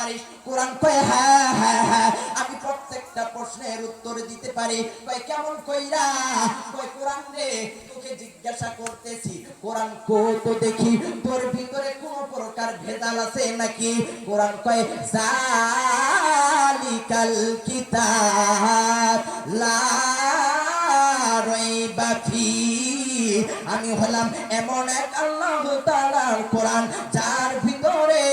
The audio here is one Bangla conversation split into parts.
পারিস? কোরআন কয় হ্যাঁ হ্যাঁ হ্যাঁ, আমি প্রত্যেকটা প্রশ্নের উত্তর দিতে পারি। কয় কেমন কইরা? কয় কোরআন রে তোকে জিজ্ঞাসা করতেছি, কোরআন কত দেখি তোর ভিতরে কোন প্রকার ভেজাল আছে নাকি? কোরআন কয় জালিকাল কিতাব লা রাইবা ফি, আমি হলাম এমন এক আল্লাহ তাআলার কোরআন যার ভিতরে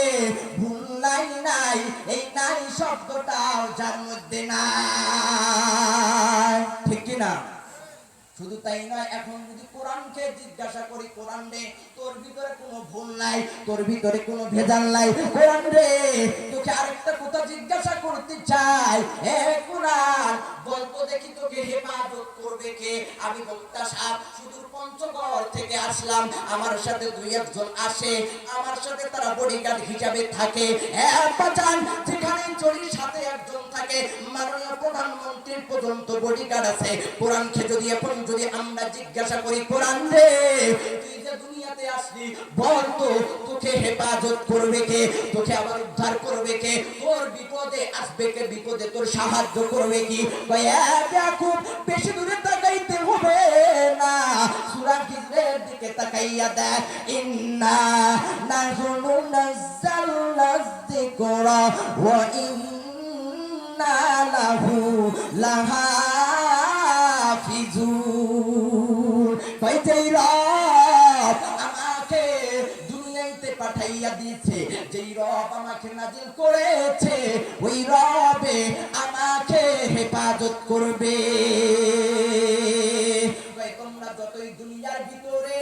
ভুল নাই নাই, এই নাই শব্দটাও যার মধ্যে নাই। ঠিক কি না? শুধু তাই নয়, এখন যদি কোরআনকে জিজ্ঞাসা করি, কোরআন রে তোর ভিতরে কোনো ভুল নাই, তোর ভিতরে কোনো ভেজাল নাই, কোরআন রে তোকে আরেকটা কথা জিজ্ঞাসা করতে চাই, হে কোরআন বলতো দেখি তোকে হেফাজত করবে কে? আমি বক্তা সাহেব সুদূর পঞ্চগড় থেকে আসলাম, আমার সাথে দুই একজন আসে, আমার সাথে তারা বডিগার্ড হিসাবে থাকে। হ্যাঁ বাজান, যেখানে চলি সাথে একজন থাকে, মাননীয় প্রধানমন্ত্রীর পর্যন্ত বডিগার্ড আছে। কোরআনকে যদি আমরা জিজ্ঞাসা করি, কোরআন রে তুই যে দুনিয়াতে আসলি বলতো তোকে হেফাজত করবে কে? তোকে আবার উদ্ধার করবে কে? তোর বিপদে আসবে কে? বিপদে তোর সাহায্য করবে কি? খুব বেশি দূরে তাকাইতে হবে না, সূরা হিজরের দিকে তাকাইয়া দেখ, ইন্না নাহনু নাযালনা যিকরা ওয়া ইন্না লাহু লাহাফিজুন। যেই রব আমাকে দুনিয়াতে পাঠাইয়া দিয়েছে, যেই রব আমাকে নাজিল করেছে, ওই রবে আমাকে হেফাজত করবে। তোমরা যতই দুনিয়ার ভিতরে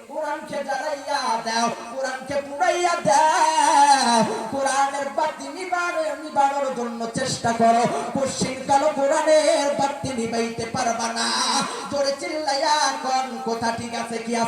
কোরআনকে জ্বালাইয়া দাও, কোরআনকে পুড়াইয়া দাও, কোরআনের বাতি নিবানোর জন্য চেষ্টা করো, পশ্চিম কালো কোরআনের বাতি নিবাইতে পারবা না। জোরে চিল্লাইয়া কোন কথা ঠিক আছে কি?